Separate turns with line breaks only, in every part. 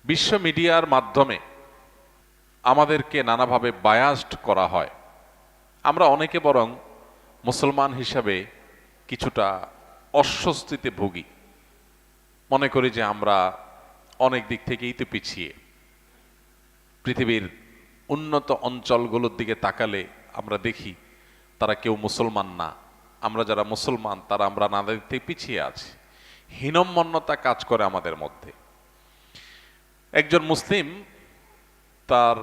বিশ্ব মিডিয়ার মাধ্যমে আমাদেরকে নানাভাবে বায়াসড করা হয়। আমরা অনেকে বরং মুসলমান হিসাবে কিছুটা অস্বস্তিতে ভুগি, মনে করি যে আমরা অনেক দিক থেকেই তো পিছিয়ে। পৃথিবীর উন্নত অঞ্চলগুলোর দিকে তাকালে আমরা দেখি তারা কেউ মুসলমান না, আমরা যারা মুসলমান তারা আমরা নানা দিক থেকে পিছিয়ে আছি। হীনম্মন্যতা কাজ করে আমাদের মধ্যে। একজন মুসলিম তার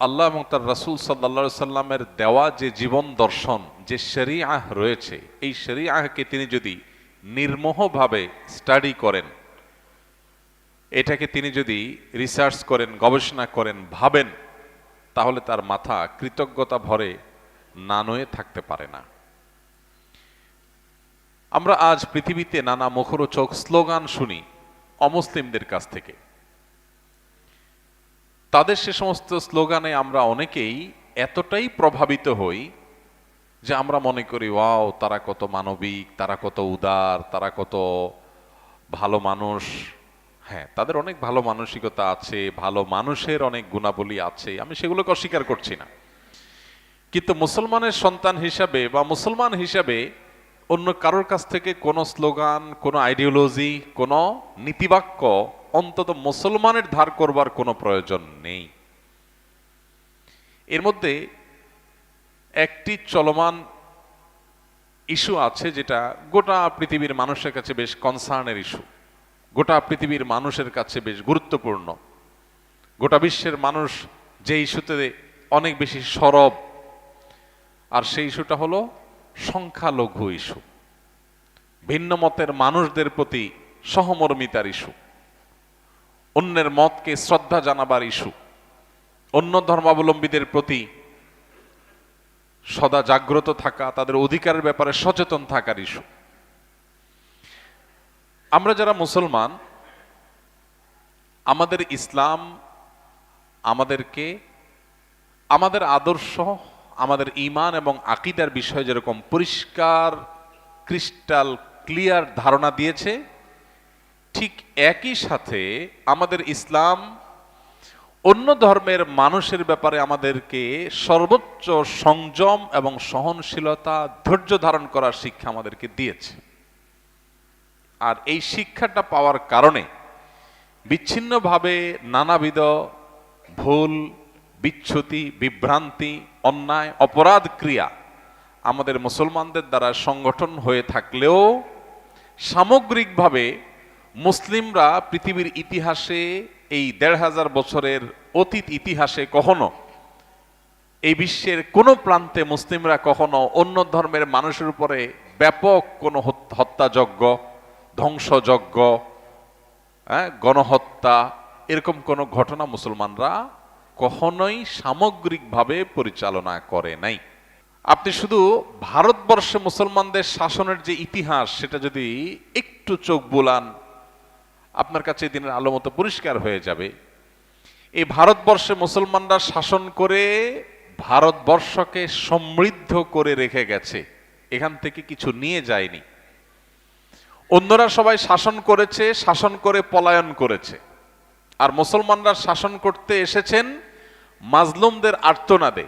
আল্লাহ এবং তার রাসূল সাল্লাল্লাহু সাল্লামের দেওয়া যে জীবন দর্শন, যে শরিয়াহ রয়েছে, এই শরিয়াহকে তিনি যদি নির্মোহভাবে স্টাডি করেন, এটাকে তিনি যদি রিসার্চ করেন, গবেষণা করেন, ভাবেন, তাহলে তার মাথা কৃতজ্ঞতা ভরে না নয়ে থাকতে পারে না। আমরা আজ পৃথিবীতে নানা মুখরোচক স্লোগান শুনি অমুসলিমদের কাছ থেকে। তাদের সে সমস্ত স্লোগানে আমরা অনেকেই এতটাই প্রভাবিত হই যে আমরা মনে করি ওয়াও, তারা কত মানবিক, তারা কত উদার, তারা কত ভালো মানুষ। হ্যাঁ, তাদের অনেক ভালো মানসিকতা আছে, ভালো মানুষের অনেক গুণাবলী আছে, আমি সেগুলোকে অস্বীকার করছি না। কিন্তু মুসলমানের সন্তান হিসাবে বা মুসলমান হিসাবে অন্য কারোর কাছ থেকে কোনো স্লোগান, কোনো আইডিওলজি, কোনো নীতিবাক্য অন্তত মুসলমানের ধার করবার কোনো প্রয়োজন নেই। এর মধ্যে একটি চলমান ইস্যু আছে যেটা গোটা পৃথিবীর মানুষের কাছে বেশ কনসার্নের ইস্যু, গোটা পৃথিবীর মানুষের কাছে বেশ গুরুত্বপূর্ণ। গোটা বিশ্বের মানুষ যে ইস্যুতে অনেক বেশি সরব, আর সেই ইস্যুটা হলো সংখ্যালঘু ইস্যু, ভিন্ন মতের মানুষদের প্রতি সহমর্মিতার ইস্যু, অন্যের মতকে শ্রদ্ধা জানাবার ইস্যু, অন্য ধর্মাবলম্বীদের প্রতি সদা জাগ্রত থাকা, তাদের অধিকারের ব্যাপারে সচেতন থাকার ইস্যু। আমরা যারা মুসলমান, আমাদের ইসলাম আমাদেরকে আমাদের আদর্শ, আমাদের ঈমান এবং আকীদার বিষয়ে যেরকম পরিষ্কার ক্রিস্টাল ক্লিয়ার ধারণা দিয়েছে, ঠিক একই সাথে আমাদের ইসলাম অন্য ধর্মের মানুষের ব্যাপারে আমাদেরকে সর্বোচ্চ সংযম এবং সহনশীলতা, ধৈর্য ধারণ করার শিক্ষা আমাদেরকে দিয়েছে। আর এই শিক্ষাটা পাওয়ার কারণে বিচ্ছিন্নভাবে নানাবিধ ভুল, বিচ্যুতি, বিভ্রান্তি, অন্যায়, অপরাধ ক্রিয়া আমাদের মুসলমানদের দ্বারা সংগঠন হয়ে থাকলেও সামগ্রিকভাবে মুসলিমরা পৃথিবীর ইতিহাসে, এই ১৫০০ বছরের অতীত ইতিহাসে কখনো এই বিশ্বের কোনো প্রান্তে মুসলিমরা কখনো অন্য ধর্মের মানুষের উপরে ব্যাপক কোনো হত্যাযজ্ঞ, ধ্বংসযজ্ঞ, গণহত্যা, এরকম কোনো ঘটনা মুসলমানরা কখনোই সামগ্রিকভাবে পরিচালনা করে নাই। আপনি শুধু ভারতবর্ষে মুসলমানদের শাসনের যে ইতিহাস, সেটা যদি একটু চোখ বুলান, আপনার কাছে দিনের আলো মতো পরিষ্কার হয়ে যাবে। এই ভারতবর্ষে মুসলমানরা শাসন করে ভারতবর্ষকে সমৃদ্ধ করে রেখে গেছে, এখান থেকে কিছু নিয়ে যায়নি। অন্যরা সবাই শাসন করেছে, শাসন করে পলায়ন করেছে, আর মুসলমানরা শাসন করতে এসেছেন মাজলুমদের আর্তনাদে।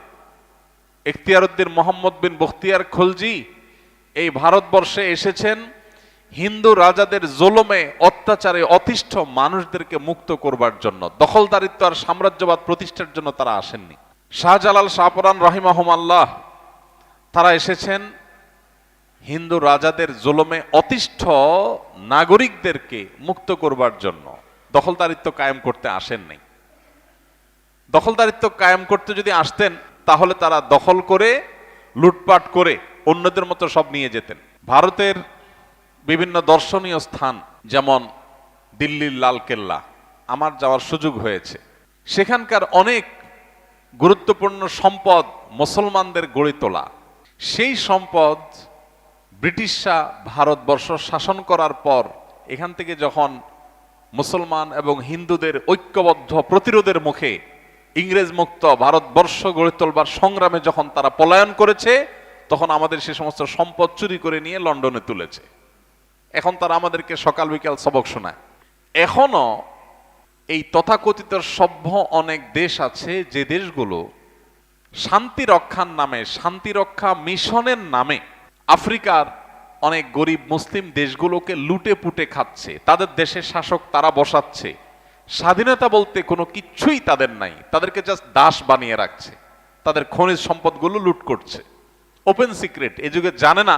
ইখতিয়ারউদ্দিন মোহাম্মদ বিন বখতিয়ার খলজি এই ভারতবর্ষে এসেছেন হিন্দু রাজাদের জুলুমে, অত্যাচারে অতিষ্ঠ মানুষদেরকে মুক্ত করবার জন্য। দখলদারিত্ব আর সাম্রাজ্যবাদ প্রতিষ্ঠার জন্য তারা আসেননি। শাহজালাল, শাহপরান রাহিমাহুমাল্লাহ, তারা এসেছেন হিন্দু রাজাদের জুলুমে অতিষ্ঠ নাগরিকদেরকে মুক্ত করবার জন্য, দখলদারিত্ব কায়েম করতে আসেননি। দখলদারিত্ব কায়েম করতে যদি আসতেন তাহলে তারা দখল করে, লুটপাট করে অন্যদের মতো সব নিয়ে যেতেন। ভারতের বিভিন্ন দর্শনীয় স্থান, যেমন দিল্লির লালকেল্লা, আমার যাওয়ার সুযোগ হয়েছে। সেখানকার অনেক গুরুত্বপূর্ণ সম্পদ মুসলমানদের গড়ে তোলা। সেই সম্পদ ব্রিটিশরা ভারতবর্ষ শাসন করার পর এখান থেকে যখন মুসলমান এবং হিন্দুদের ঐক্যবদ্ধ প্রতিরোধের মুখে ইংরেজ মুক্ত ভারতবর্ষ গড়ে তোলবার সংগ্রামে যখন তারা পলায়ন করেছে, তখন আমাদের সে সমস্ত সম্পদ চুরি করে নিয়ে লন্ডনে তুলেছে। এখন তারা আমাদেরকে সকাল বিকাল সবক শোনায়। এখনো এই তথাকথিত সভ্য অনেক দেশ আছে যে দেশগুলো শান্তি রক্ষার নামে, শান্তি রক্ষা মিশনের নামে আফ্রিকার অনেক গরিব মুসলিম দেশগুলোকে লুটে পুটে খাচ্ছে, তাদের দেশের শাসক তারা বসাচ্ছে, স্বাধীনতা বলতে কোনো কিচ্ছুই তাদের নাই, তাদেরকে জাস্ট দাস বানিয়ে রাখছে, তাদের খনিজ সম্পদগুলো লুট করছে। ওপেন সিক্রেট, এ যুগে জানে না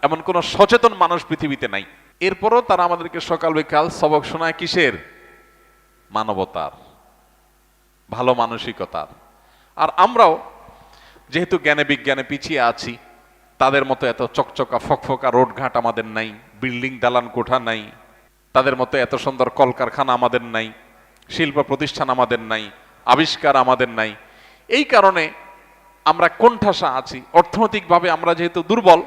এমন কোন সচেতন মানুষ পৃথিবীতে নাই। এরপরও তারা আমাদেরকে সকাল বিকাল সবক শোনায় কিসের? মানবতার, ভালো মানসিকতার। আর আমরাও যেহেতু জ্ঞানে বিজ্ঞানে পিছিয়ে আছি, তাদের মতো এত চকচকা ফকফকা রোডঘাট আমাদের নাই, বিল্ডিং দালান কোঠা নাই, তাদের মতো এত সুন্দর কলকারখানা আমাদের নাই, শিল্প প্রতিষ্ঠান আমাদের নাই, আবিষ্কার আমাদের নাই। এই কারণে আমরা কোণঠাসা আছি। অর্থনৈতিকভাবে আমরা যেহেতু দুর্বল,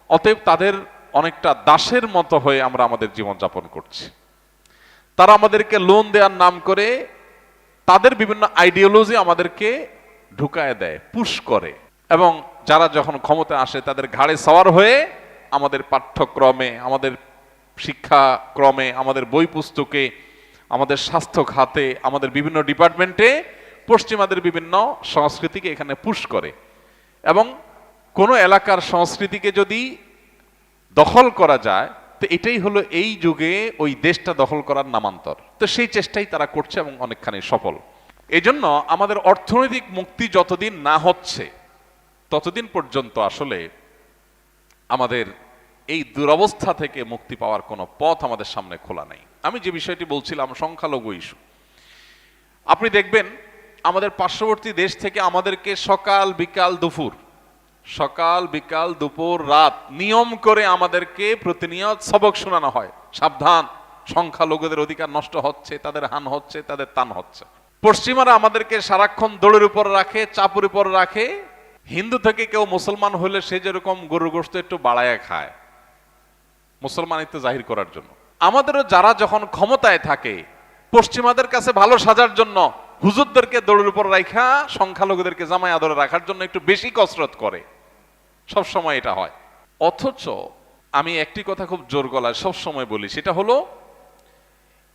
অতএব তাদের অনেকটা দাসের মতো হয়ে আমরা আমাদের জীবনযাপন করছি। তারা আমাদেরকে লোন দেওয়ার নাম করে তাদের বিভিন্ন আইডিওলজি আমাদেরকে ঢুকায় দেয়, পুশ করে, এবং যারা যখন ক্ষমতায় আসে তাদের ঘাড়ে সওয়ার হয়ে আমাদের পাঠ্যক্রমে, আমাদের শিক্ষাক্রমে, আমাদের বই পুস্তকে, আমাদের স্বাস্থ্য খাতে, আমাদের বিভিন্ন ডিপার্টমেন্টে পশ্চিমাদের বিভিন্ন সংস্কৃতিকে এখানে পুশ করে। এবং কোনো এলাকার সংস্কৃতিকে যদি দখল করা যায়, তো এটাই হলো এই যুগে ওই দেশটা দখল করার নামান্তর। তো সেই চেষ্টাই তারা করছে এবং অনেকখানি সফল। এজন্য আমাদের অর্থনৈতিক মুক্তি যতদিন না হচ্ছে ততদিন পর্যন্ত আসলে আমাদের এই দুরবস্থা থেকে মুক্তি পাওয়ার কোনো পথ আমাদের সামনে খোলা নাই। আমি যে বিষয়টি বলছিলাম সংখ্যালঘু ইস্যু, আপনি দেখবেন আমাদের পার্শ্ববর্তী দেশ থেকে আমাদেরকে সকাল বিকাল দুপুর রাত নিয়ম করে আমাদেরকে প্রতিনিয়ত সবক শোনানো হয়, সাবধান, সংখ্যালঘুদের অধিকার নষ্ট হচ্ছে, তাদের হান হচ্ছে, তাদের তান হচ্ছে। পশ্চিমারা আমাদেরকে সারাক্ষণ দৌড়ের উপর রাখে, চাপুর উপর রাখে। হিন্দু থেকে কেউ মুসলমান হলে সে যেরকম গরুর গোশত একটু বাড়ায় খায় মুসলমানিত্ব জাহির করার জন্য, আমাদেরও যারা যখন ক্ষমতায় থাকে পশ্চিমাদের কাছে ভালো সাজার জন্য হুজুরদেরকে দৌড়ের উপর রাখা, সংখ্যালঘুদেরকে জামাই আদরে রাখার জন্য একটু বেশি কসরত করে। সব সময় এটা হয়। অথচ আমি একটি কথা খুব জোর গলায় সব সময় বলি, সেটা হলো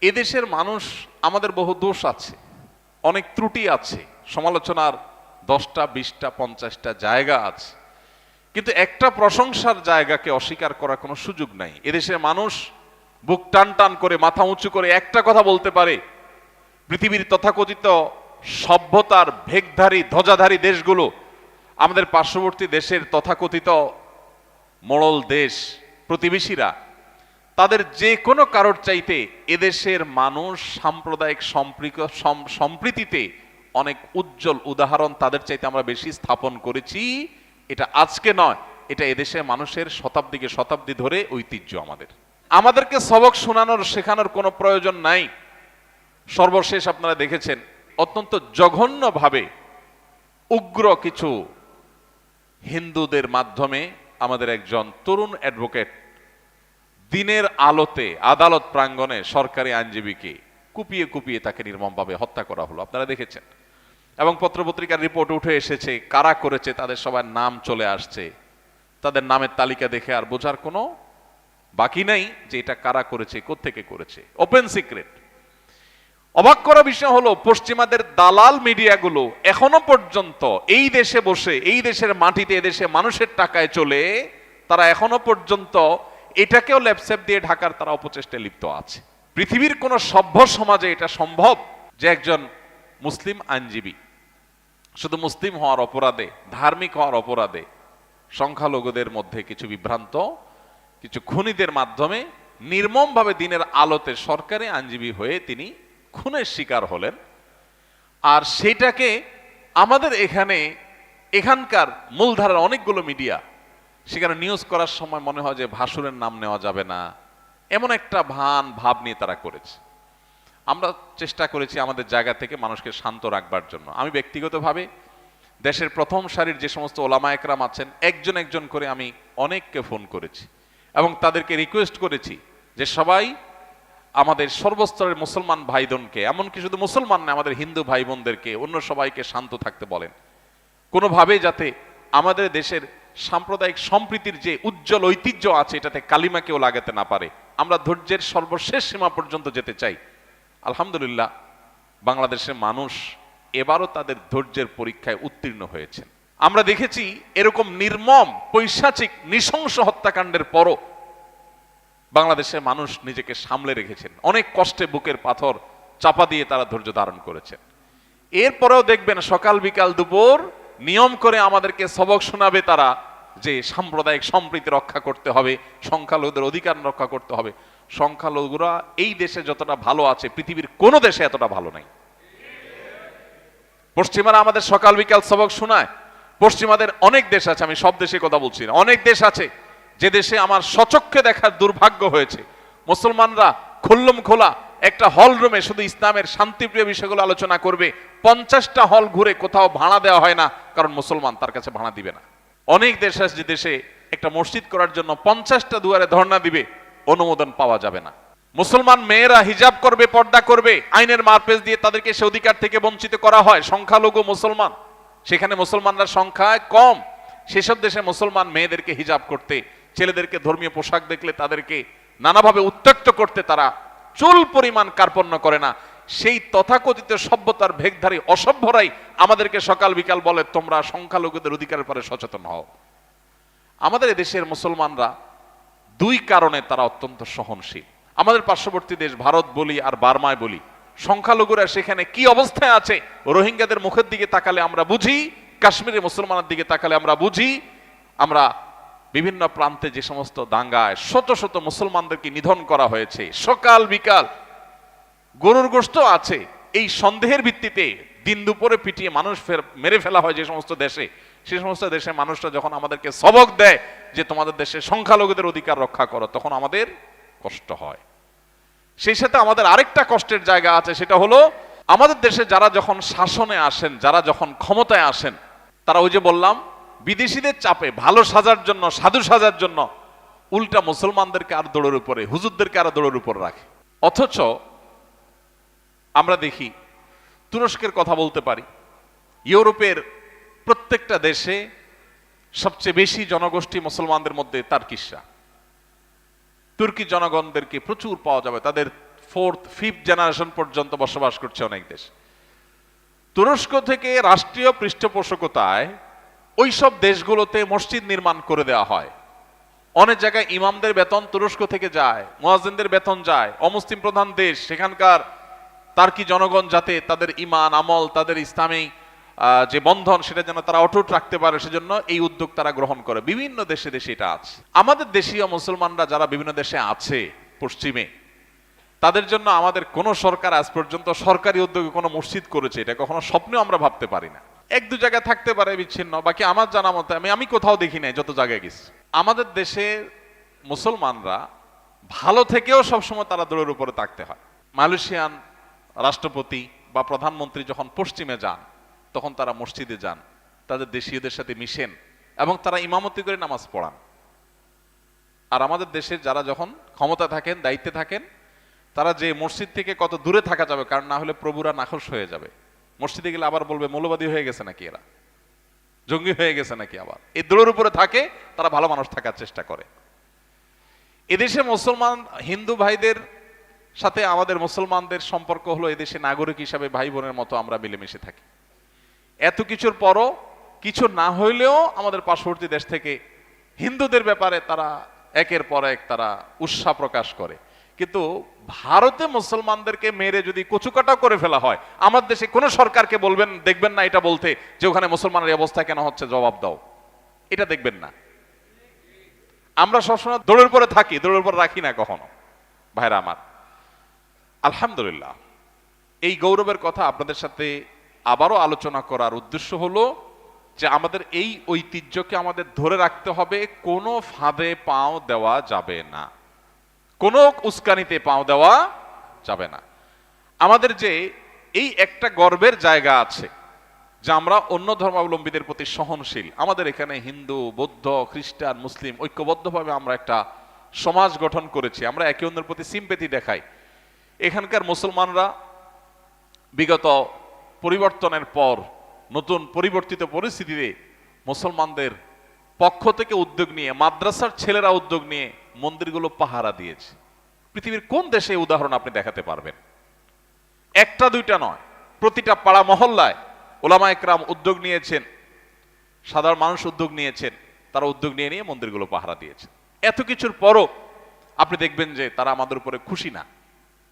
এদেশের মানুষ, আমাদের বহু দোষ আছে, অনেক ত্রুটি আছে, সমালোচনার 10টা 20টা 50টা জায়গা আছে, কিন্তু একটা প্রশংসার জায়গাকে অস্বীকার করার কোনো সুযোগ নাই। এদেশের মানুষ বুক টান টান করে মাথা উঁচু করে একটা কথা বলতে পারে, পৃথিবীর তথাকথিত সভ্যতার ভেগধারী ধ্বজাধারী দেশগুলো, আমাদের পার্শ্ববর্তী দেশের তথাকথিত মোড়ল দেশ প্রতিবেশীরা, তাদের যে কোনো কারোর চাইতে এদেশের মানুষ সাম্প্রদায়িক সম্প্রীতিতে অনেক উজ্জ্বল উদাহরণ তাদের চাইতে আমরা বেশি স্থাপন করেছি। এটা আজকে নয়, এটা এদেশের মানুষের শতাব্দীকে শতাব্দী ধরে ঐতিহ্য। আমাদেরকে সবক শোনানোর শেখানোর কোনো প্রয়োজন নাই। সর্বশেষ আপনারা দেখেছেন অত্যন্ত জঘন্যভাবে উগ্র কিছু হিন্দুদের মাধ্যমে আমাদের একজন তরুণ অ্যাডভোকেট দিনের আলোতে আদালত প্রাঙ্গণে সরকারি আইনজীবীকে কুপিয়ে কুপিয়ে তাকে নির্মমভাবে হত্যা করা হলো, আপনারা দেখেছেন। এবং পত্রপত্রিকার রিপোর্ট উঠে এসেছে, কারা করেছে তাদের সবার নাম চলে আসছে। তাদের নামের তালিকা দেখে আর বোঝার কোনো বাকি নাই যে এটা কারা করেছে, কোত্থেকে করেছে, ওপেন সিক্রেট। অবাক করা বিষয় হলো পশ্চিমাদের দালাল মিডিয়াগুলো এখনো পর্যন্ত এই দেশে বসে, এই দেশের মাটিতে, এদেশে মানুষের টাকায় চলে, তারা এখনো পর্যন্ত এটাকেও ল্যাপসেপ দিয়ে ঢাকার তারা অপচেষ্টায় লিপ্ত আছে। পৃথিবীর কোন সভ্য সমাজে এটা সম্ভব যে একজন মুসলিম আইনজীবী শুধু মুসলিম হওয়ার অপরাধে, ধার্মিক হওয়ার অপরাধে সংখ্যালঘুদের মধ্যে কিছু বিভ্রান্ত, কিছু খুনিদের মাধ্যমে নির্মমভাবে দিনের আলোতে সরকারি আইনজীবী হয়ে তিনি খুনের শিকার হলেন। আর সেটাকে আমাদের এখানকার মূলধারার অনেকগুলো মিডিয়া সেখানে নিউজ করার সময় মনে হয় যে ভাসুরের নাম নেওয়া যাবে না, এমন একটা ভাব নিয়ে তারা করেছে। আমরা চেষ্টা করেছি আমাদের জায়গা থেকে মানুষকে শান্ত রাখবার জন্য। আমি ব্যক্তিগতভাবে দেশের প্রথম সারির যে সমস্ত ওলামা একরাম আছেন, একজন একজন করে আমি অনেককে ফোন করেছি এবং তাদেরকে রিকোয়েস্ট করেছি যে সবাই আমাদের সর্বস্তরের মুসলমান ভাইবোনকে, এমনকি শুধু মুসলমান না, আমাদের হিন্দু ভাই বোনদেরকে, অন্য সবাইকে শান্ত থাকতে বলেন। কোনোভাবে যাতে আমাদের দেশের সাম্প্রদায়িক সম্প্রীতির যে উজ্জ্বল ঐতিহ্য আছে এটাতে কালিমা কেউ লাগাতে না পারে। আমরা ধৈর্যের সর্বশেষ সীমা পর্যন্ত যেতে চাই। আলহামদুলিল্লাহ বাংলাদেশের মানুষ এবারও তাদের ধৈর্যের পরীক্ষায় উত্তীর্ণ হয়েছেন। আমরা দেখেছি এরকম নির্মম পৈশাচিক নৃশংস হত্যাকাণ্ডের পরও বাংলাদেশের মানুষ নিজেকে সামলে রেখেছেন, অনেক কষ্টে বুকের পাথর চাপা দিয়ে তারা ধৈর্য ধারণ করেছেন। এরপরেও দেখবেন সকাল বিকাল দুপুর নিয়ম করে আমাদেরকে সবক শোনাবে তারা যে সাম্প্রদায়িক সম্প্রীতি রক্ষা করতে হবে, সংখ্যালঘুদের অধিকার রক্ষা করতে হবে। সংখ্যালঘুরা এই দেশে যতটা ভালো আছে পৃথিবীর কোনো দেশে এতটা ভালো নাই। পশ্চিমারা আমাদের সকাল বিকাল সবক শোনায়। পশ্চিমাদের অনেক দেশ আছে, আমি সব দেশে কথা বলছি না, অনেক দেশ আছে যে দেশে আমার সচক্ষে দেখার দুর্ভাগ্য হয়েছে মুসলমানরা খুল্লম খোলা একটা হল রুমে শুধু ইসলামের শান্তিপ্রিয় বিষয়গুলো আলোচনা করবে, 50টা হল ঘুরে কোথাও ভাড়া দেওয়া হয় না, কারণ মুসলমান তার কাছে ভাড়া দিবে না। অনেক দেশ আছে যে দেশে একটা মসজিদ করার জন্য 50টা দুয়ারে ধর্ণা দিবে, অনুমোদন পাওয়া যাবে না। মুসলমান মেয়েরা হিজাব করবে, পর্দা করবে, আইনের মারপেচ দিয়ে তাদেরকে সে অধিকার থেকে বঞ্চিত করা হয়। সংখ্যালঘু মুসলমান, সেখানে মুসলমানরা সংখ্যায় কম, সেসব দেশে মুসলমান মেয়েদেরকে হিজাব করতে, ছেলেদেরকে ধর্মীয় পোশাক দেখলে তাদেরকে নানাভাবে উত্ত্যক্ত করতে তারা চুল পরিমাণ কার্পণ্য করে না। সেই তথাকথিত সভ্যতার ভেগধারী অসভ্যরাই আমাদেরকে সকাল বিকাল বলে তোমরা সংখ্যালঘুদের অধিকারের পরে সচেতন হও। আমাদের দেশের মুসলমানরা দুই কারণে তারা অত্যন্ত সহনশীল। আমাদের পার্শ্ববর্তী দেশ ভারত বলি আর বার্মায় বলি, সংখ্যালঘুরা সেখানে কি অবস্থায় আছে রোহিঙ্গাদের মুখের দিকে তাকালে আমরা বুঝি, কাশ্মীরের মুসলমানের দিকে তাকালে আমরা বুঝি। আমরা বিভিন্ন প্রান্তে যে সমস্ত দাঙ্গায় শত শত মুসলমানদেরকে নিধন করা হয়েছে, সকাল বিকাল গরুর গোশত আছে, এই সন্দেহের ভিত্তিতে দিন দুপুরে পিটিয়ে মানুষ মেরে ফেলা হয় যে সমস্ত দেশে, সেই সমস্ত দেশের মানুষরা যখন আমাদেরকে সবক দেয় যে তোমাদের দেশে সংখ্যালঘুদের অধিকার রক্ষা করো, তখন আমাদের কষ্ট হয়। সেই সাথে আমাদের আরেকটা কষ্টের জায়গা আছে, সেটা হলো আমাদের দেশে যারা যখন শাসনে আসেন, যারা যখন ক্ষমতায় আসেন, তারা ওই যে বললাম বিদেশিদের চাপে ভালো সাজার জন্য, সাধু সাজার জন্য উল্টা মুসলমানদেরকে আর দৌড়ের উপরে, হুজুরদেরকে আর দৌড়ের উপর রাখে। অথচ আমরা দেখি, তুরস্কের কথা বলতে পারি, ইউরোপের প্রত্যেকটা দেশে সবচেয়ে বেশি জনগোষ্ঠী মুসলমানদের মধ্যে তার্কিশরা। তুর্কি জনগণদেরকে প্রচুর পাওয়া যাবে, তাদের 4th 5th জেনারেশন পর্যন্ত বসবাস করছে অনেক দেশ। তুরস্ক থেকে রাষ্ট্রীয় পৃষ্ঠপোষকতায় ওই সব দেশগুলোতে মসজিদ নির্মাণ করে দেওয়া হয়। অনেক জায়গায় ইমামদের বেতন তুরস্ক থেকে যায়, মুয়াজ্জিনদের বেতন যায়। অমুসলিম প্রধান দেশ, সেখানকার তার্কি জনগণ যাতে তাদের ঈমান আমল, তাদের ইসলামী যে বন্ধন, সেটা যেন তারা অটুট রাখতে পারে, সেজন্য এই উদ্যোগ তারা গ্রহণ করে। বিভিন্ন দেশে দেশে এটা আছে। আমাদের দেশীয় মুসলমানরা যারা বিভিন্ন দেশে আছে পশ্চিমে, তাদের জন্য আমাদের কোন সরকার আজ পর্যন্ত সরকারি উদ্যোগে কোনো মসজিদ করেছে এটা কখনো স্বপ্নেও আমরা ভাবতে পারি না। এক দু জায়গায় থাকতে পারে বিচ্ছিন্ন, বাকি আমার জানা মতে আমি কোথাও দেখি নাই যত জায়গায় গেছি। আমাদের দেশের মুসলমানরা ভালো থেকেও সবসময় তারা দৌড়ের উপরে থাকতে হয়। মালয়েশিয়ান রাষ্ট্রপতি বা প্রধানমন্ত্রী যখন পশ্চিমে যান, তখন তারা মসজিদে যান, তাদের দেশীয়দের সাথে মিশেন এবং তারা ইমামতি করে নামাজ পড়ান। আর আমাদের দেশের যারা যখন ক্ষমতা থাকেন, দায়িত্বে থাকেন, তারা যে মসজিদ থেকে কত দূরে থাকা যাবে, কারণ না হলে প্রভুরা নাখোশ হয়ে যাবে। মসজিদে গেলে আবার বলবে মৌলবাদী হয়ে গেছে নাকি, এরা জঙ্গি হয়ে গেছে নাকি। আবার এই দৌড়ের উপরে থাকে, তারা ভালো মানুষ থাকার চেষ্টা করে। এদেশে মুসলমান হিন্দু ভাইদের সাথে আমাদের মুসলমানদের সম্পর্ক হলো এদেশে নাগরিক হিসাবে ভাই বোনের মতো আমরা মিলেমিশে থাকি। এত কিছুর পরও কিছু না হইলেও আমাদের পার্শ্ববর্তী দেশ থেকে হিন্দুদের ব্যাপারে তারা একের পর এক তারা উৎসাহ প্রকাশ করে। কিন্তু ভারতে মুসলমানদেরকে মেরে যদি কচুকাটা করে ফেলা হয়, আমার দেশে কোন সরকারকে বলবেন, দেখবেন না এটা বলতে যে ওখানে মুসলমানের অবস্থা কেন হচ্ছে, জবাব দাও, এটা দেখবেন না। আমরা সবসময় দৌড়ের উপরে থাকি, দৌড়ের উপর রাখি না কখনো। ভাইরা আমার, আলহামদুলিল্লাহ এই গৌরবের কথা আপনাদের সাথে আবারও আলোচনা করার উদ্দেশ্য হলো যে আমাদের এই ঐতিহ্যকে আমাদের ধরে রাখতে হবে, কোনো ফাঁদে পাও দেওয়া যাবে না, কোনো উস্কানিতে পাও দেওয়া যাবে না। আমাদের যে এই একটা গর্বের জায়গা আছে যে আমরা অন্য ধর্মাবলম্বীদের প্রতি সহনশীল। আমাদের এখানে হিন্দু, বৌদ্ধ, খ্রিস্টান, মুসলিম ঐক্যবদ্ধভাবে আমরা একটা সমাজ গঠন করেছি, আমরা একে অন্যের প্রতি সিম্পেথি দেখাই। এখানকার মুসলমানরা বিগত পরিবর্তনের পর নতুন পরিবর্তিত পরিস্থিতিতে মুসলমানদের পক্ষ থেকে উদ্যোগ নিয়ে, মাদ্রাসার ছেলেরা উদ্যোগ নিয়ে মন্দিরগুলো পাহারা দিয়েছে। পৃথিবীর কোন দেশে উদাহরণ আপনি দেখাতে পারবেন? একটা দুইটা নয়, প্রতিটা পাড়া মহল্লায় ওলামায়ে কেরাম উদ্যোগ নিয়েছেন, সাধারণ মানুষ উদ্যোগ নিয়েছেন, তারা উদ্যোগ নিয়ে নিয়ে মন্দিরগুলো পাহারা দিয়েছেন। এত কিছুর পরও আপনি দেখবেন যে তারা আমাদের উপরে খুশি না,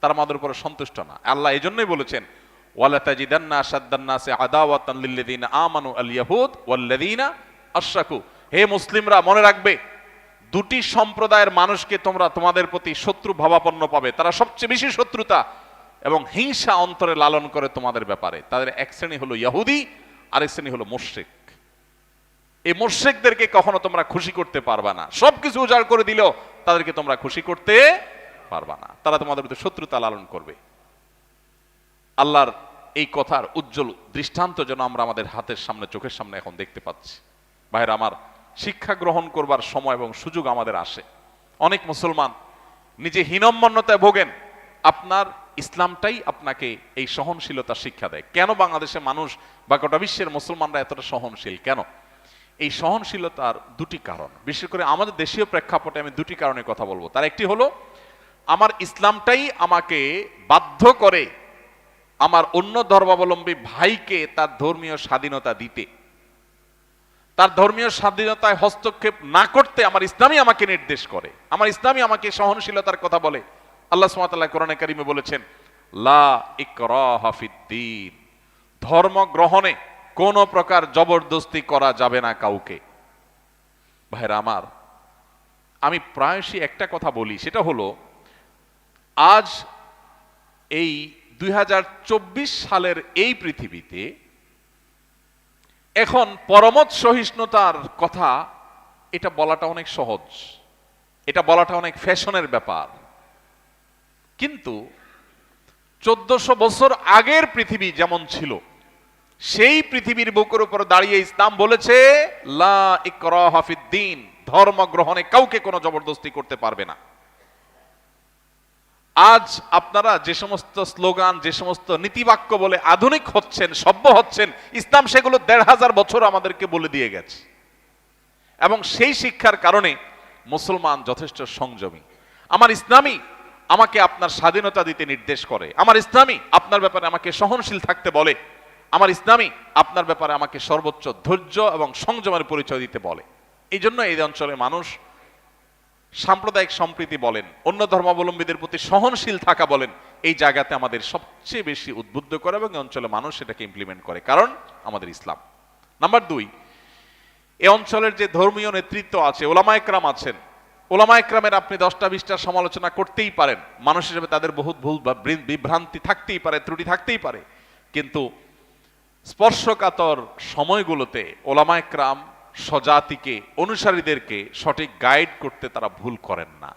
তারা আমাদের উপরে সন্তুষ্ট না। আল্লাহ এই জন্যই বলেছেন, ওয়ালা তাজিদান্না আশাদ্দান নাসি আদাওয়াতান লিল্লাযিনা আমানু আল ইয়াহুদ ওয়াল্লাযিনা আশরাকু। হে মুসলিমরা, মনে রাখবে দুটি সম্প্রদায়ের মানুষকে তোমরা তোমাদের প্রতি শত্রু ভাবাপন্ন পাবে। তারা সবচেয়ে বেশি শত্রুতা এবং হিংসা অন্তরে লালন করে তোমাদের ব্যাপারে। তাদের এক শ্রেণী হলো ইহুদি, আরেক শ্রেণী হলো মুশরিক। এই মুশরিকদেরকে কখনো তোমরা খুশি করতে পারবা না, সবকিছু উজাড় করে দিলেও তাদেরকে তোমরা খুশি করতে পারবা না, তারা তোমাদের প্রতি শত্রুতা লালন করবে। আল্লাহর এই কথার উজ্জ্বল দৃষ্টান্ত যেন আমরা আমাদের হাতের সামনে, চোখের সামনে এখন দেখতে পাচ্ছি। ভাইরা আমার, শিক্ষা গ্রহণ করবার সময় এবং সুযোগ আমাদের আসে। অনেক মুসলমান নিজে হীনম্মন্যতায় ভোগেন, আপনার ইসলামটাই আপনাকে এই সহনশীলতা শিক্ষা দেয়। কেন বাংলাদেশের মানুষ বা গোটা বিশ্বের মুসলমানরা এতটা সহনশীল কেন? এই সহনশীলতার দুটি কারণ, বিশেষ করে আমাদের দেশীয় প্রেক্ষাপটে আমি দুটি কারণের কথা বলবো। তার একটি হলো, আমার ইসলামটাই আমাকে বাধ্য করে আমার অন্য ধর্মাবলম্বী ভাইকে তার ধর্মীয় স্বাধীনতা দিতে, তার ধর্মীয় স্বাধীনতায় হস্তক্ষেপ না করতে আমার ইসলামই আমাকে নির্দেশ করে, আমার ইসলামই আমাকে সহনশীলতার কথা বলে। আল্লাহ সুবহানাহু ওয়া তাআলা কোরআনে কারিমে বলেছেন, লা ইকরাহা ফিদ্দীন, ধর্ম গ্রহণে কোন প্রকার জবরদস্তি করা যাবে না কাউকে। ভাইরা আমার, আমি প্রায়শই একটা কথা বলি, সেটা হলো আজ এই 2024 সালের এই পৃথিবীতে এখন পরমত সহিষ্ণুতার কথা এটা বলাটা অনেক সহজ, এটা বলাটা অনেক ফ্যাশনের ব্যাপার। কিন্তু 1400 বছর আগের পৃথিবী যেমন ছিল, সেই পৃথিবীর বুকের উপর দাঁড়িয়ে ইসলাম বলেছে, লা ইকরাহা ফিদ্দীন, ধর্ম গ্রহণে কাউকে কোনো জবরদস্তি করতে পারবে না। আজ আপনারা যে সমস্ত স্লোগান, যে সমস্ত নীতিবাক্য বলে আধুনিক হচ্ছেন, সভ্য হচ্ছেন, ইসলাম সেগুলো 1500 বছর আমাদেরকে বলে দিয়ে গেছে। এবং সেই শিক্ষার কারণে মুসলমান যথেষ্ট সংযমী। আমার ইসলামই আমাকে আপনার স্বাধীনতা দিতে নির্দেশ করে, আমার ইসলামই আপনার ব্যাপারে আমাকে সহনশীল থাকতে বলে, আমার ইসলামই আপনার ব্যাপারে আমাকে সর্বোচ্চ ধৈর্য এবং সংযমের পরিচয় দিতে বলে। এই জন্য এই অঞ্চলে মানুষ সাম্প্রদায়িক সম্প্রীতি বলেন, অন্য ধর্মাবলম্বীদের প্রতি সহনশীল থাকা বলেন, এই জায়গাতে আমাদের সবচেয়ে বেশি উদ্বুদ্ধ করে এবং এই অঞ্চলে মানুষ সেটাকে ইমপ্লিমেন্ট করে, কারণ আমাদের ইসলাম। নাম্বার 2, এই অঞ্চলের যে ধর্মীয় নেতৃত্ব আছে, ওলামায়ে কেরাম আছেন, ওলামায়ে কেরামের আপনি 10টা 20টা সমালোচনা করতেই পারেন, মানুষ হিসেবে তাদের বহুত ভুল বা বিভ্রান্তি থাকতেই পারে, ত্রুটি থাকতেই পারে, কিন্তু স্পর্শকাতর সময়গুলোতে ওলামায়ে কেরাম স্বজাতিকে, অনুসারীদেরকে সঠিক গাইড করতে তারা ভুল করেন না।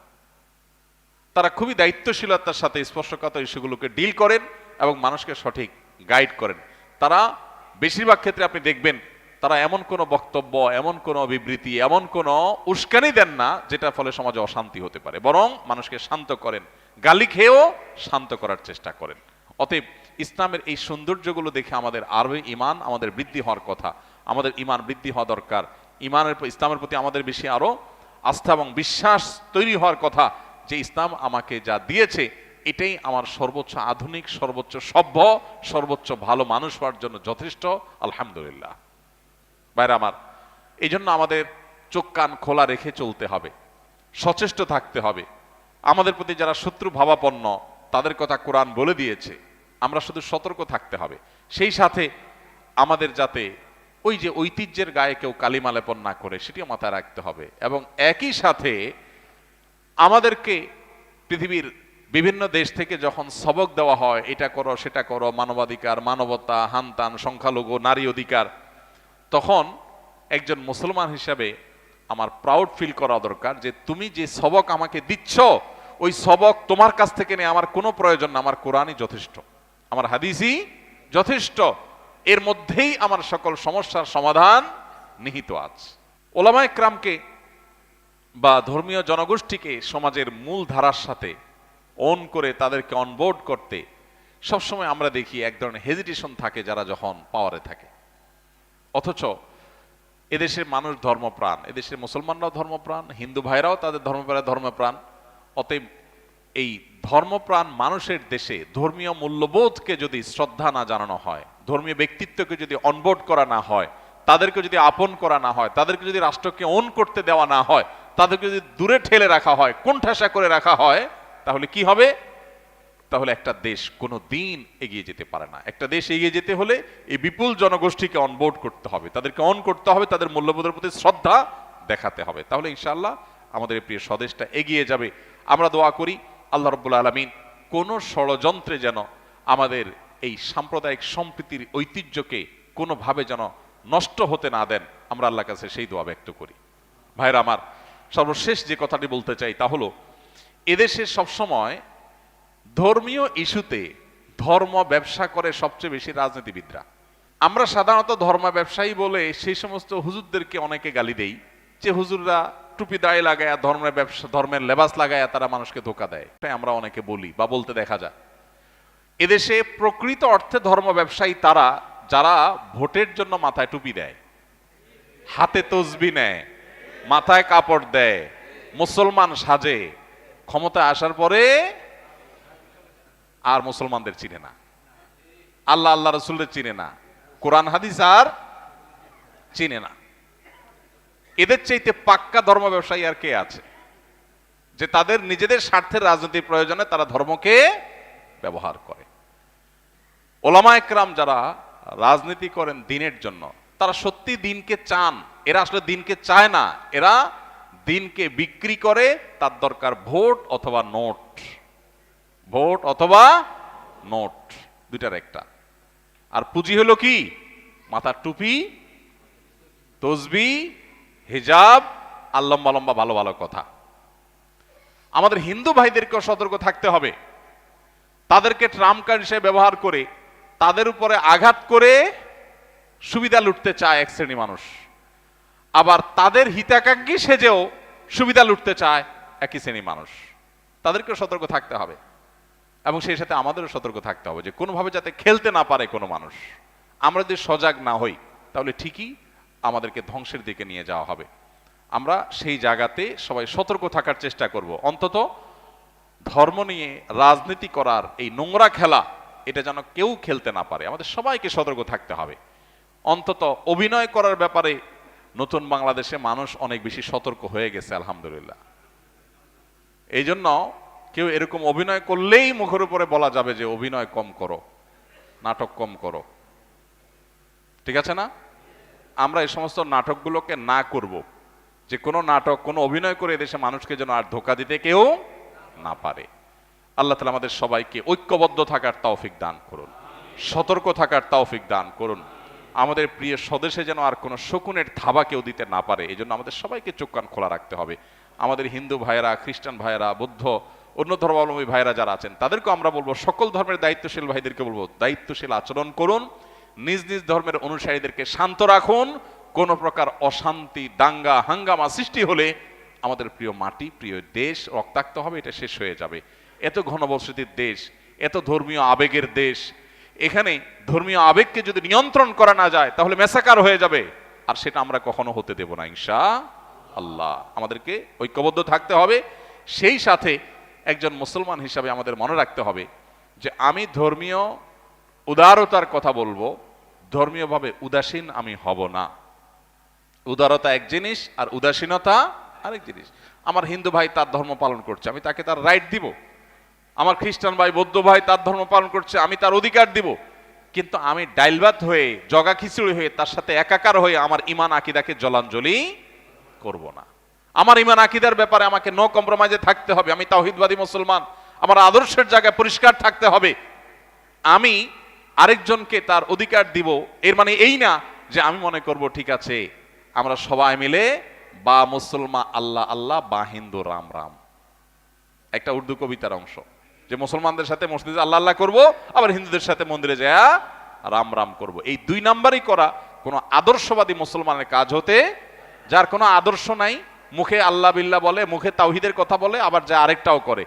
তারা খুবই দায়িত্বশীলতার সাথে স্পর্শকাতর ইস্যুগুলোকে ডিল করেন এবং মানুষকে সঠিক গাইড করেন। তারা বেশিরভাগ ক্ষেত্রে আপনি দেখবেন তারা এমন কোনো বক্তব্য, এমন কোনো বিবৃতি, এমন কোনো উস্কানি দেন না যেটা ফলে সমাজে অশান্তি হতে পারে, বরং মানুষকে শান্ত করেন, গালি খেয়েও শান্ত করার চেষ্টা করেন। অতএব ইসলামের এই সৌন্দর্যগুলো দেখে আমাদের আরো ঈমান আমাদের বৃদ্ধি হওয়ার কথা, আমাদের ঈমান বৃদ্ধি হওয়া দরকার। ঈমানের ইসলামের প্রতি আমাদের বেশি আরো আস্থা এবং বিশ্বাস তৈরি হওয়ার কথা, যে ইসলাম আমাকে যা দিয়েছে এটাই আমার সর্বোচ্চ আধুনিক, সর্বোচ্চ সভ্য, সর্বোচ্চ ভালো মানুষ হওয়ার জন্য যথেষ্ট। আলহামদুলিল্লাহ। ভাইরা আমার, এই জন্য আমাদের চোখ কান খোলা রেখে চলতে হবে, সচেষ্ট থাকতে হবে। আমাদের প্রতি যারা শত্রু ভাবাপন্ন তাদের কথা কোরআন বলে দিয়েছে, আমরা শুধু সতর্ক থাকতে হবে। সেই সাথে আমাদের যাতে ওই যে ঐতিহ্যের গায়ে কেউ কালিমা লেপন না করে সেটিও মাথায় রাখতে হবে। এবং একই সাথে আমাদেরকে পৃথিবীর বিভিন্ন দেশ থেকে যখন সবক দেওয়া হয়, এটা করো সেটা করো, মানবাধিকার, মানবতা, হানতান, সংখ্যালঘু, নারী অধিকার, তখন একজন মুসলমান হিসাবে আমার প্রাউড ফিল করা দরকার যে তুমি যে সবক আমাকে দিচ্ছ, ওই সবক তোমার কাছ থেকে নিয়ে আমার কোনো প্রয়োজন না, আমার কোরআনই যথেষ্ট, আমার হাদিসই যথেষ্ট, এর মধ্যেই আমার সকল সমস্যার সমাধান নিহিত আছে। ওলামায়ে কেরামকে বা ধর্মীয় জনগোষ্ঠীকে সমাজের মূল ধারার সাথে অন করে তাদেরকে অনবোর্ড করতে সবসময় আমরা দেখি এক ধরনের হেজিটেশন থাকে যারা যখন পাওয়ারে থাকে। অথচ এদেশের মানুষ ধর্মপ্রাণ, এদেশের মুসলমানরাও ধর্মপ্রাণ, হিন্দু ভাইরাও তাদের ধর্মপ্রাণ। অতএব এই ধর্মপ্রাণ মানুষের দেশে ধর্মীয় মূল্যবোধকে যদি শ্রদ্ধা না জানানো হয়, ধর্মীয় ব্যক্তিত্বকে যদি অনবোর্ড করা না হয়, তাদেরকে যদি আপন করা না হয়, তাদেরকে যদি রাষ্ট্রকে ওন করতে দেওয়া না হয়, তাদেরকে যদি দূরে ঠেলে রাখা হয়, কোণঠাসা করে রাখা হয়, তাহলে কি হবে? তাহলে একটা দেশ কোনো দিন এগিয়ে যেতে পারে না। একটা দেশ এগিয়ে যেতে হলে এই বিপুল জনগোষ্ঠীকে অনবোর্ড করতে হবে, তাদেরকে অন করতে হবে, তাদের মূল্যবোধের প্রতি শ্রদ্ধা দেখাতে হবে। তাহলে ইনশাআল্লাহ আমাদের এই প্রিয় স্বদেশটা এগিয়ে যাবে। আমরা দোয়া করি আল্লাহ রাব্বুল আলামিন কোন ষড়যন্ত্রে যেন আমাদের এই সাম্প্রদায়িক সম্প্রীতির ঐতিহ্যকে কোনোভাবে যেন নষ্ট হতে না দেন। আমরা আল্লাহর কাছে সেই দোয়া ব্যক্ত করি। ভাইরা আমার, সর্বশেষ যে কথাটি বলতে চাই তা হলো, এদেশে সবসময় ধর্মীয় ইস্যুতে ধর্ম ব্যবসা করে সবচেয়ে বেশি রাজনীতিবিদরা। আমরা সাধারণত ধর্ম ব্যবসায়ী বলে সেই সমস্ত হুজুরদেরকে অনেকে গালি দেই যে হুজুররা টুপি দাঁড়িয়ে লাগায়া ধর্মের ব্যবসা, ধর্মের লেবাস লাগায়া তারা মানুষকে ধোঁকা দেয়। তাই আমরা অনেকে বলি বা বলতে দেখা যায়। এদেশে প্রকৃত অর্থে ধর্ম ব্যবসায়ী তারা যারা ভোটের জন্য মাথায় টুপি দেয়, হাতে তসবি নেয়, মাথায় কাপড় দেয়, মুসলমান সাজে, ক্ষমতায় আসার পরে আর মুসলমানদের চিনে না, আল্লাহ আল্লাহ রসুলের চিনে না, কোরআন হাদিস আর চিনে না। এদের চাইতে পাক্কা ধর্ম ব্যবসায়ী আর কে আছে যে তাদের নিজেদের স্বার্থের রাজনৈতিক প্রয়োজনে তারা ধর্মকে ব্যবহার করে? ওলামা একরাম যারা রাজনীতি করেন দিনের জন্য, তারা সত্যি দিনকে চান। এরা আসলে দিনকে চায় না, এরা দিনকে বিক্রি করে। তার দরকার ভোট অথবা নোট, ভোট অথবা নোট, দুইটার একটা। আর পুঁজি হলো কি? মাথার টুপি, তসবি, হিজাব আর লম্বা লম্বা ভালো ভালো কথা। আমাদের হিন্দু ভাইদেরকেও সতর্ক থাকতে হবে। তাদেরকে ট্রাম্প কার্ড হিসেবে ব্যবহার করে তাদের উপরে আঘাত করে সুবিধা লুটতে চায় এক শ্রেণী মানুষ, আবার তাদের হিতাকাঙ্ক্ষী সেজেও সুবিধা লুটতে চায় একই শ্রেণী মানুষ। তাদেরকেও সতর্ক থাকতে হবে এবং সেই সাথে আমাদেরও সতর্ক থাকতে হবে যে কোনোভাবে যাতে খেলতে না পারে কোনো মানুষ। আমরা যদি সজাগ না হই তাহলে ঠিকই আমাদেরকে ধ্বংসের দিকে নিয়ে যাওয়া হবে। আমরা সেই জায়গাতে সবাই সতর্ক থাকার চেষ্টা করব। অন্তত ধর্ম নিয়ে রাজনীতি করার এই নোংরা খেলা এটা যেন কেউ খেলতে না পারে, আমাদের সবাইকে সতর্ক থাকতে হবে। অন্তত অভিনয় করার ব্যাপারে নতুন বাংলাদেশে মানুষ অনেক বেশি সতর্ক হয়ে গেছে আলহামদুলিল্লাহ। এই জন্য কেউ এরকম অভিনয় করলেই মুখের উপরে বলা যাবে যে অভিনয় কম করো, নাটক কম করো, ঠিক আছে না? আমরা এই সমস্ত নাটকগুলোকে না করব, যে কোনো নাটক, কোনো অভিনয় করে এদেশে মানুষকে যেন আর ধোঁকা দিতে কেউ না পারে। আল্লাহ তাআলা আমাদের সবাইকে ঐক্যবদ্ধ থাকার তৌফিক দান করুন, সতর্ক থাকার তৌফিক দান করুন। আমাদের প্রিয় স্বদেশে যেন আর কোনো শকুনের থাবা কেউ দিতে না পারে, এই জন্য আমাদের সবাইকে চোখ কান খোলা রাখতে হবে। আমাদের হিন্দু ভাইয়েরা, খ্রিস্টান ভাইয়েরা, বৌদ্ধ, অন্য ধর্মাবলম্বী ভাইয়েরা যারা আছেন তাদেরকে আমরা বলবো, সকল ধর্মের দায়িত্বশীল ভাইদেরকে বলবো, দায়িত্বশীল আচরণ করুন, নিজ নিজ ধর্মের অনুসারীদেরকে শান্ত রাখুন। কোন প্রকার অশান্তি, দাঙ্গা হাঙ্গামা সৃষ্টি হলে আমাদের প্রিয় মাটি, প্রিয় দেশ রক্তাক্ত হবে, এটা শেষ হয়ে যাবে। এত ঘনবসতির দেশ, এত ধর্মীয় আবেগের দেশ, এখানে ধর্মীয় আবেগকে যদি নিয়ন্ত্রণ করা না যায় তাহলে মেসাকার হয়ে যাবে, আর সেটা আমরা কখনো হতে দেব না ইনশাআল্লাহ। আমাদেরকে ঐক্যবদ্ধ থাকতে হবে। সেই সাথে একজন মুসলমান হিসাবে আমাদের মনে রাখতে হবে যে আমি ধর্মীয় উদারতার কথা বলবো, ধর্মীয়ভাবে উদাসীন আমি হব না। উদারতা এক জিনিস আর উদাসীনতা আরেক জিনিস। আমার হিন্দু ভাই তার ধর্ম পালন করছে, আমি তাকে তার রাইট দিব। আমার খ্রিস্টান ভাই, বৌদ্ধ ভাই তার ধর্ম পালন করছে, আমি তার অধিকার দিব। কিন্তু আমি ডাইলভাত হয়ে, জগা খিচুড়ি হয়ে, তার সাথে একাকার হয়ে আমার ইমান আকিদাকে জলাঞ্জলি করব না। আমার ইমান আকিদার ব্যাপারে আমাকে নো কম্প্রোমাইজে থাকতে হবে। আমি তাওহীদবাদী মুসলমান, আমার আদর্শের জায়গায় পরিষ্কার থাকতে হবে। আমি আরেকজনকে তার অধিকার দিব, এর মানে এই না যে আমি মনে করব ঠিক আছে আমরা সবাই মিলে বা মুসলমান আল্লাহ আল্লাহ বা হিন্দু রাম রাম। একটা উর্দু কবিতার অংশ যে মুসলমানদের সাথে মসজিদে আল্লাহ আল্লাহ করব, আবার হিন্দুদের সাথে মন্দিরে যায় রাম রাম করব। এই দুই নাম্বারই করা কোনো আদর্শবাদী মুসলমানের কাজ হতে, যার কোনো আদর্শ নাই, মুখে আল্লাহ বিল্লাহ বলে, মুখে তাওহীদের কথা বলে, আবার যা আরেকটাও করে,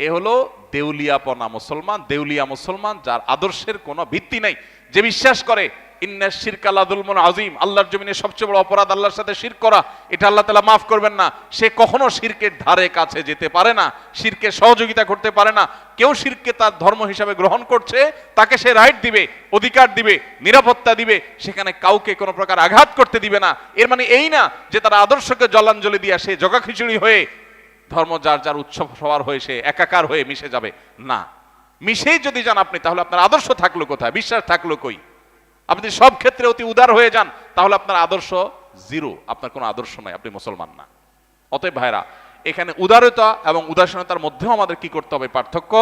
এ হলো দেউলিয়াপনা মুসলমান, দেউলিয়া মুসলমান, যার আদর্শের কোনো ভিত্তি নাই, যে বিশ্বাস করে ইন্না শিরকা লাযুলমুন আযীম, আল্লাহর জমিনে সবচেয়ে বড় অপরাধ আল্লাহর সাথে শিরক করা, এটা আল্লাহ তাআলা মাফ করবেন না। সে কখনো শিরকের ধারে কাছে যেতে পারে না, শিরকে সহযোগিতা করতে পারে না। কেউ শিরকে তার ধর্ম হিসাবে গ্রহণ করছে, তাকে সে রাইট দিবে, অধিকার দিবে, নিরাপত্তা দিবে, সেখানে কাউকে কোনো প্রকার আঘাত করতে দিবে না। এর মানে এই না যে তার আদর্শকে জলাঞ্জলি দিয়া সে জগাখিচুড়ি হয়ে ধর্ম যার যার উৎসব সবার হয়ে সে একাকার হয়ে মিশে যাবে না। মিশেই যদি যান আপনি, তাহলে আপনার আদর্শ থাকলো কোথায়, বিশ্বাস থাকলো কই? আপনি সব ক্ষেত্রে অতি উদার হয়ে যান, তাহলে আপনার আদর্শ জিরো, আপনার কোনো আদর্শ নাই, আপনি মুসলমান না। অতএব ভাইরা, এখানে উদারতা এবং উদাসীনতার মধ্যেও আমাদের কি করতে হবে, পার্থক্য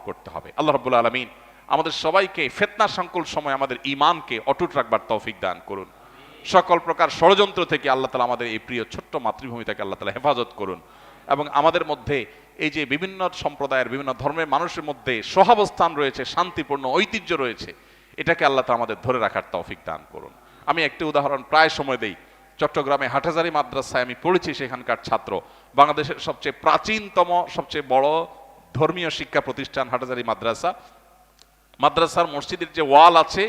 করতে হবে। আল্লাহ রাব্বুল আলামিন আমাদের সবাইকে ফিতনা সংকুল সময় আমাদের ঈমানকে অটুট রাখবার তৌফিক দান করুন। সকল প্রকার ষড়যন্ত্র থেকে আল্লাহ তাআলা আমাদের এই প্রিয় ছোট্ট মাতৃভূমি থেকে আল্লাহ তাআলা হেফাজত করুন, এবং আমাদের মধ্যে এই যে বিভিন্ন সম্প্রদায়ের বিভিন্ন ধর্মের মানুষের মধ্যে সহাবস্থান রয়েছে, শান্তিপূর্ণ ঐতিহ্য রয়েছে, এটাকে আল্লাহ তাআলা আমাদের ধরে রাখার তৌফিক দান করুন। আমি একটি উদাহরণ প্রায় সময় দেই। চট্টগ্রামে হাটহাজারী মাদ্রাসায় আমি পড়েছি, সেখানকার ছাত্র। বাংলাদেশের সবচেয়ে প্রাচীনতম সবচেয়ে বড় ধর্মীয় শিক্ষা প্রতিষ্ঠান হাটহাজারী মাদ্রাসা। মাদ্রাসার মসজিদের যে ওয়াল আছে,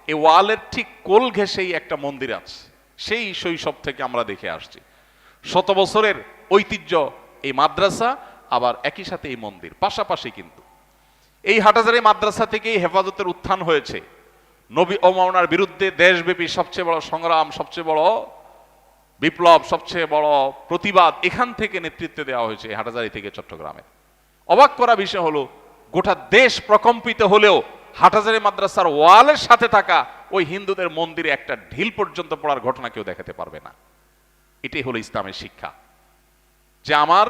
এই ওয়ালের ঠিক কোল ঘেঁষেই একটা মন্দির আছে। সেই শৈশব থেকে আমরা দেখে আসছি, শত বছরের ঐতিহ্য এই মাদ্রাসা, আবার একই সাথে এই মন্দির পাশাপাশি। কিন্তু এই হাটহাজারী মাদ্রাসা থেকেই হেফাজতের উত্থান হয়েছে। নবী ও মাওলানার বিরুদ্ধে দেশব্যাপী সবচেয়ে বড় সংগ্রাম, সবচেয়ে বড় বিপ্লব, সবচেয়ে বড় প্রতিবাদ এখান থেকে নেতৃত্ব দেওয়া হয়েছে, হাটহাজারী থেকে চট্টগ্রামে। অবাক করা বিষয় হলো, গোটা দেশ প্রকম্পিত হলেও হাটহাজারী মাদ্রাসার ওয়ালের সাথে থাকা ওই হিন্দুদের মন্দিরে একটা ঢিল পর্যন্ত পড়ার ঘটনা কেউ দেখাতে পারবে না। এটাই হলো ইসলামের শিক্ষা, যে আমার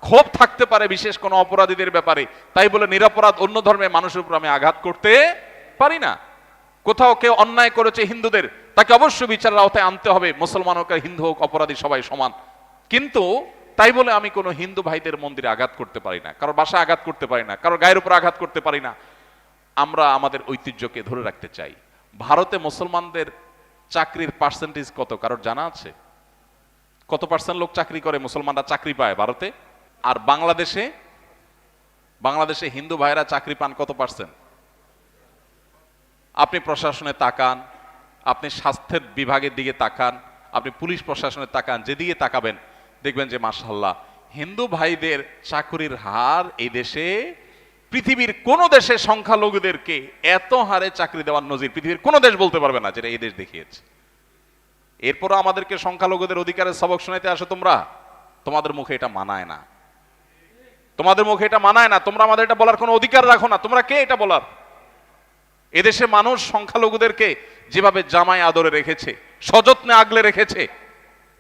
ক্ষোভ থাকতে পারে বিশেষ কোনো অপরাধীদের ব্যাপারে, তাই বলে নিরপরাধ অন্য ধর্মের মানুষের উপর আমি আঘাত করতে পারি না। কোথাও কেউ অন্যায় করেছে হিন্দুদের, তাকে অবশ্যই বিচারের আওতায় আনতে হবে। মুসলমান হোক আর হিন্দু হোক, অপরাধী সবাই সমান। কিন্তু তাই বলে আমি কোনো হিন্দু ভাইদের মন্দিরে আঘাত করতে পারি না, কারোর বাসায় আঘাত করতে পারি না, কারোর গায়ের উপর আঘাত করতে পারি না। আমরা আমাদের ঐতিহ্যকে ধরে রাখতে চাই। ভারতে মুসলমানদের চাকরির পার্সেন্টেজ কত কারোর জানা আছে? কত পার্সেন্ট লোক চাকরি করে, মুসলমানরা চাকরি পায় ভারতে? আর বাংলাদেশে হিন্দু ভাইরা চাকরি পান কত পার্সেন্ট? আপনি প্রশাসনে তাকান, আপনি স্বাস্থ্যের বিভাগের দিকে তাকান, আপনি পুলিশ প্রশাসনে তাকান, যেদিকে তাকাবেন দেখবেন যে মাশাআল্লাহ হিন্দু ভাইদের চাকরির হার এই দেশে পৃথিবীর কোন দেশে সংখ্যালঘুদেরকে এত হারে চাকরি দেওয়ার নজির পৃথিবীর কোন দেশ বলতে পারবে না, যেটা এই দেশ দেখিয়েছে। এরপরও আমাদেরকে সংখ্যালঘুদের অধিকারের সবক শোনাইতে আসো তোমরা, তোমাদের মুখে এটা মানায় না, তোমাদের মুখে এটা মানায় না। তোমরা আমাদের এটা বলার কোনো অধিকার রাখো না। তোমরা কে এটা বলার? এদেশে মানুষ সংখ্যালঘুদেরকে যেভাবে জামায় আদরে রেখেছে, সযত্নে আগলে রেখেছে,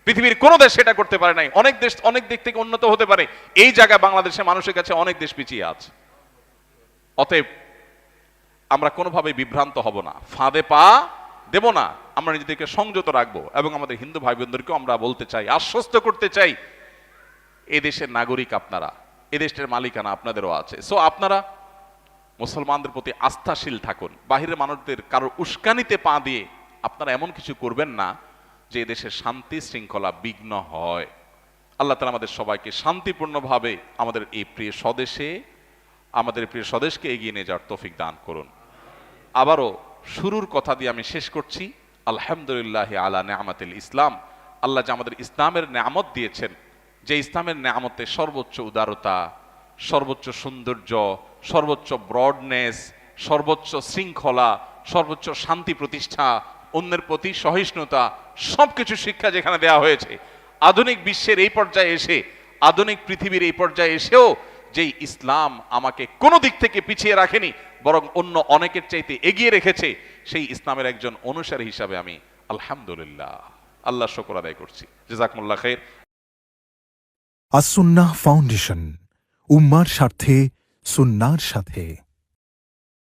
পৃথিবীর কোন দেশ সেটা করতে পারে নাই। অনেক দেশ অনেক দিক থেকে উন্নত হতে পারে, এই জায়গায় বাংলাদেশের মানুষের কাছে অনেক দেশ পিছিয়ে আছে। অতএব আমরা কোনোভাবে বিভ্রান্ত হব না, ফাঁদে পা দেব না, আমরা নিজেদেরকে সংযত রাখবো। এবং আমাদের হিন্দু ভাই বোনদেরকেও আমরা বলতে চাই, আশ্বস্ত করতে চাই, এদেশের নাগরিক আপনারা, এদেশের মালিকানা আপনাদেরও আছে। সো আপনারা মুসলমানদের প্রতি আস্থাশীল থাকুন। বাহিরের মানুষদের কারোর উস্কানিতে পা দিয়ে আপনারা এমন কিছু করবেন না যে এদেশের শান্তি শৃঙ্খলা বিঘ্ন হয়। আল্লাহ তাআলা আমাদের সবাইকে শান্তিপূর্ণভাবে আমাদের এই প্রিয় স্বদেশকে এগিয়ে নিয়ে যাওয়ার তৌফিক দান করুন। আবারও শুরুর কথা দিয়ে আমি শেষ করছি, আলহামদুলিল্লাহ আলা নিআমাতিল ইসলাম। আল্লাহ যে আমাদের ইসলামের নেয়ামত দিয়েছেন, যে ইসলামের নেয়ামতে সর্বোচ্চ উদারতা, সর্বোচ্চ সৌন্দর্য, সর্বোচ্চ ব্রডনেস, সর্বোচ্চ শৃঙ্খলা, সর্বোচ্চ শান্তি প্রতিষ্ঠা, অন্যের প্রতি সহিষ্ণুতা, সবকিছু শিক্ষা যেখানে দেওয়া হয়েছে, আধুনিক বিশ্বের এই পর্যায়ে এসে, আধুনিক পৃথিবীর এই পর্যায়ে এসেও যেই ইসলাম আমাকে কোনো দিক থেকে পিছিয়ে রাখেনি, বরং অন্য অনেকের চাইতে এগিয়ে রেখেছে, সেই ইসলামের একজন অনুসারী হিসাবে আমি আলহামদুলিল্লাহ আল্লাহ শুকর আদায় করছি। জাযাকুমুল্লাহ খাইর।
আস-সুন্নাহ ফাউন্ডেশন, উম্মার স্বার্থে সুন্নাহর সাথে।